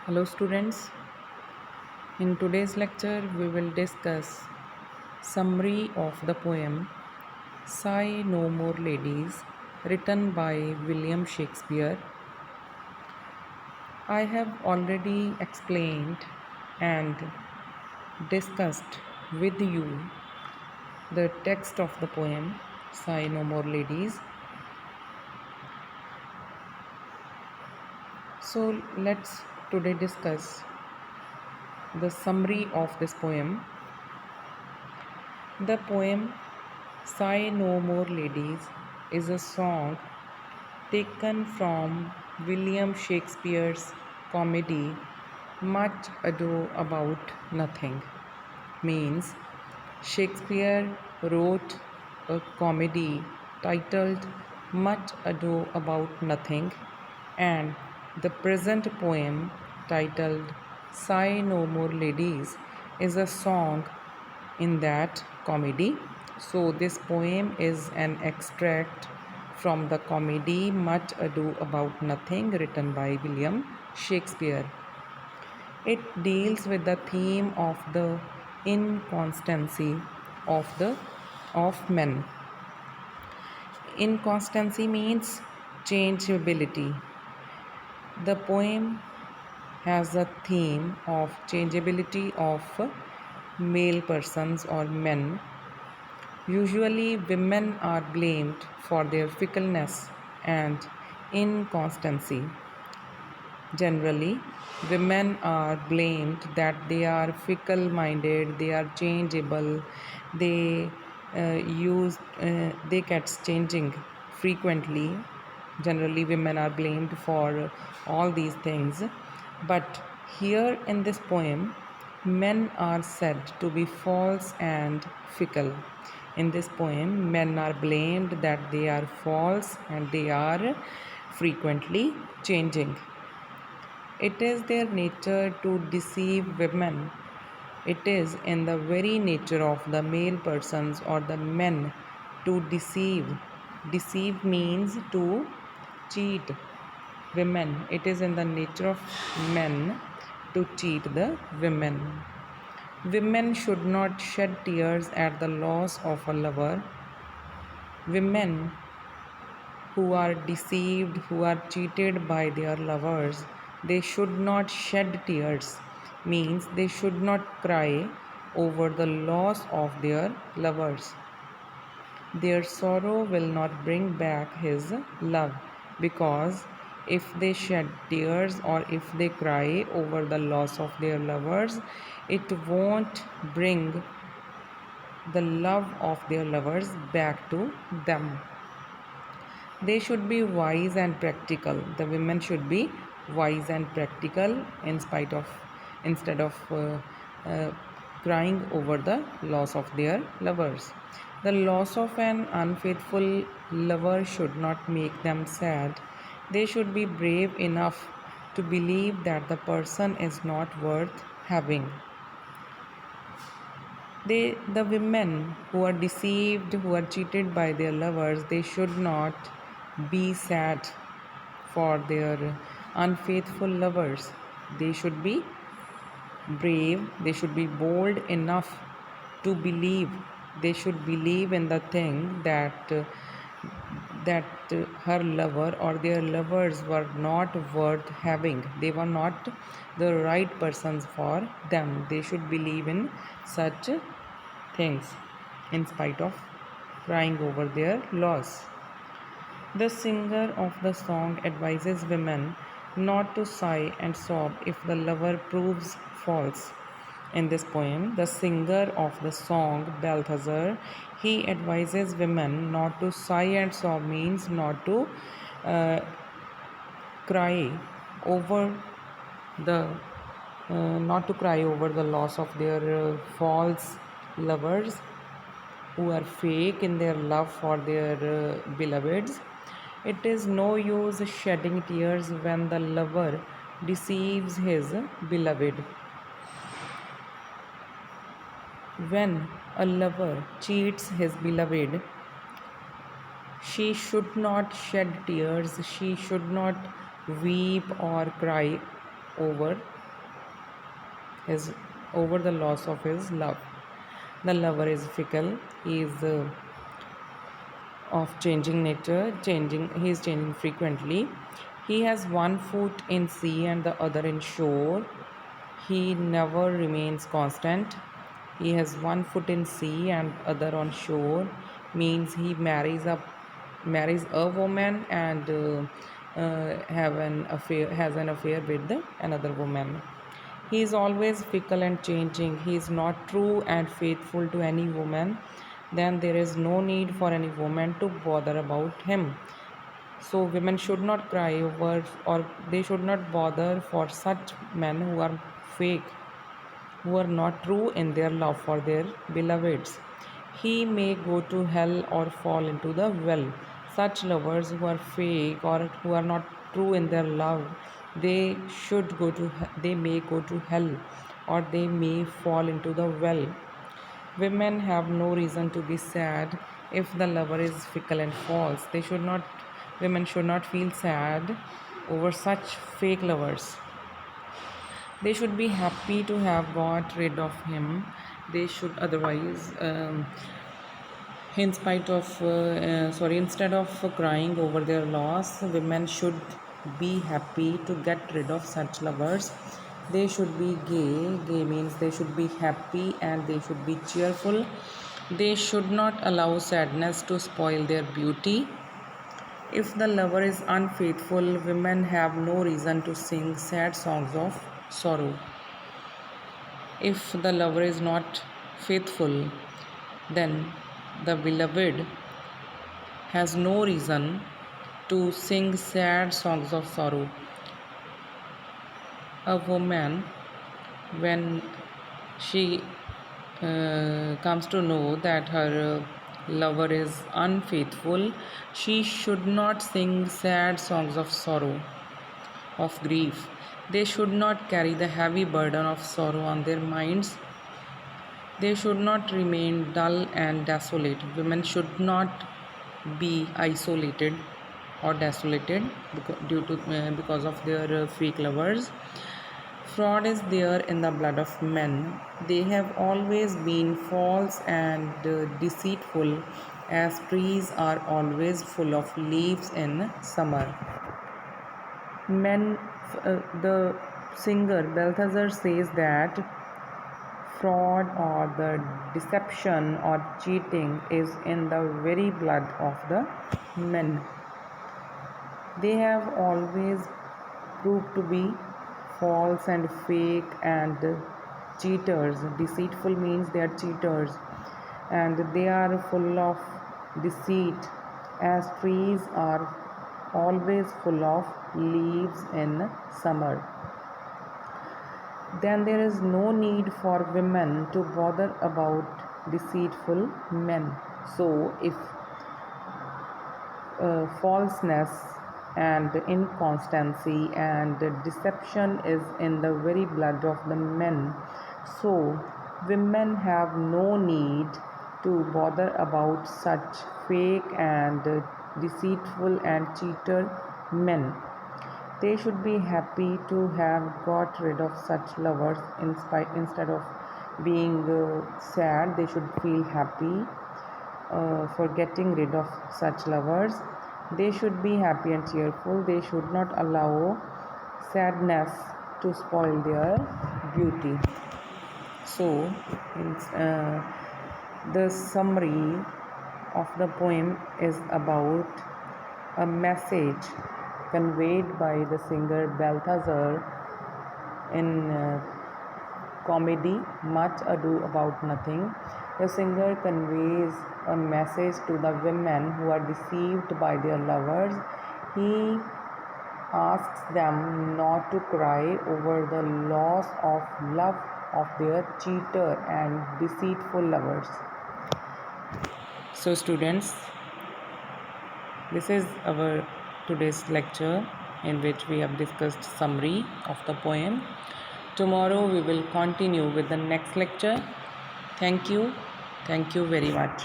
Hello students, in today's lecture we will discuss summary of the poem Sigh No More Ladies written by William Shakespeare. I have already explained and discussed with you the text of the poem Sigh No More Ladies. So let's today discuss the summary of this poem. The poem Sigh No More Ladies is a song taken from William Shakespeare's comedy Much Ado About Nothing. Means Shakespeare wrote a comedy titled Much Ado About Nothing, and the present poem titled Sigh No More Ladies is a song in that comedy. So, this poem is an extract from the comedy Much Ado About Nothing written by William Shakespeare. It deals with the theme of the inconstancy of men. Inconstancy means changeability. The poem has a theme of changeability of male persons or men. Usually, women are blamed for their fickleness and inconstancy. Generally, women are blamed that they are fickle minded, they are changeable, they they get changing frequently. Generally, women are blamed for all these things. But here in this poem, men are said to be false and fickle. In this poem, men are blamed that they are false and they are frequently changing. It is their nature to deceive women. It is in the very nature of the male persons or the men to deceive. Deceive means to cheat women. It is in the nature of men to cheat the women. Women should not shed tears at the loss of a lover. Women who are deceived, who are cheated by their lovers, they should not shed tears, means they should not cry over the loss of their lovers. Their sorrow will not bring back his love, because if they shed tears or if they cry over the loss of their lovers, it won't bring the love of their lovers back to them. They should be wise and practical. The women should be wise and practical instead of uh, crying over the loss of their lovers. The loss of an unfaithful lover should not make them sad. They should be brave enough to believe that the person is not worth having. The women who are deceived, who are cheated by their lovers, they should not be sad for their unfaithful lovers. They should be brave, they should be bold enough to believe. They should believe in the thing that her lover or their lovers were not worth having. They were not the right persons for them. They should believe in such things in spite of crying over their loss. The singer of the song advises women not to sigh and sob if the lover proves false. In this poem, the singer of the song, Balthazar, he advises women not to sigh and sob, means not to uh, cry over the not to cry over the loss of their false lovers who are fake in their love for their beloveds. It is no use shedding tears when the lover deceives his beloved. When a lover cheats his beloved, she should not shed tears, she should not weep or cry over his over the loss of his love. The lover is fickle. He is of changing nature, changing. He is changing frequently. He has one foot in sea and the other in shore. He never remains constant. He has one foot in sea and other on shore. Means he marries a woman and has an affair with another woman. He is always fickle and changing. He is not true and faithful to any woman. Then there is no need for any woman to bother about him. So women should not cry over, or they should not bother for such men who are fake, who are not true in their love for their beloveds. He may go to hell or fall into the well. Such lovers who are fake or who are not true in their love, they may go to hell or they may fall into the well. Women have no reason to be sad if the lover is fickle and false. Women should not feel sad over such fake lovers. They should be happy to have got rid of him. They should otherwise, in spite of, sorry, instead of crying over their loss, women should be happy to get rid of such lovers. They should be gay. Gay means they should be happy and they should be cheerful. They should not allow sadness to spoil their beauty. If the lover is unfaithful, women have no reason to sing sad songs of sorrow. If the lover is not faithful, then the beloved has no reason to sing sad songs of sorrow. A woman, when she comes to know that her lover is unfaithful, she should not sing sad songs of sorrow, of grief. They should not carry the heavy burden of sorrow on their minds. They should not remain dull and desolate. Women should not be isolated or desolated because of their fake lovers. Fraud is there in the blood of men. They have always been false and deceitful, as trees are always full of leaves in summer. The singer Balthazar says that fraud or the deception or cheating is in the very blood of the men. They have always proved to be false and fake and cheaters. Deceitful means they are cheaters and they are full of deceit, as trees are always full of leaves in summer. Then there is no need for women to bother about deceitful men. So if falseness and inconstancy and deception is in the very blood of the men, so women have no need to bother about such fake and deceitful and cheater men. They should be happy to have got rid of such lovers. Instead of being sad, they should feel happy for getting rid of such lovers. They should be happy and cheerful. They should not allow sadness to spoil their beauty. So, the summary of the poem is about a message conveyed by the singer Balthazar in comedy Much Ado About Nothing. The singer conveys a message to the women who are deceived by their lovers. He asks them not to cry over the loss of love of their cheater and deceitful lovers. So students, this is our today's lecture in which we have discussed summary of the poem. Tomorrow we will continue with the next lecture. Thank you very much.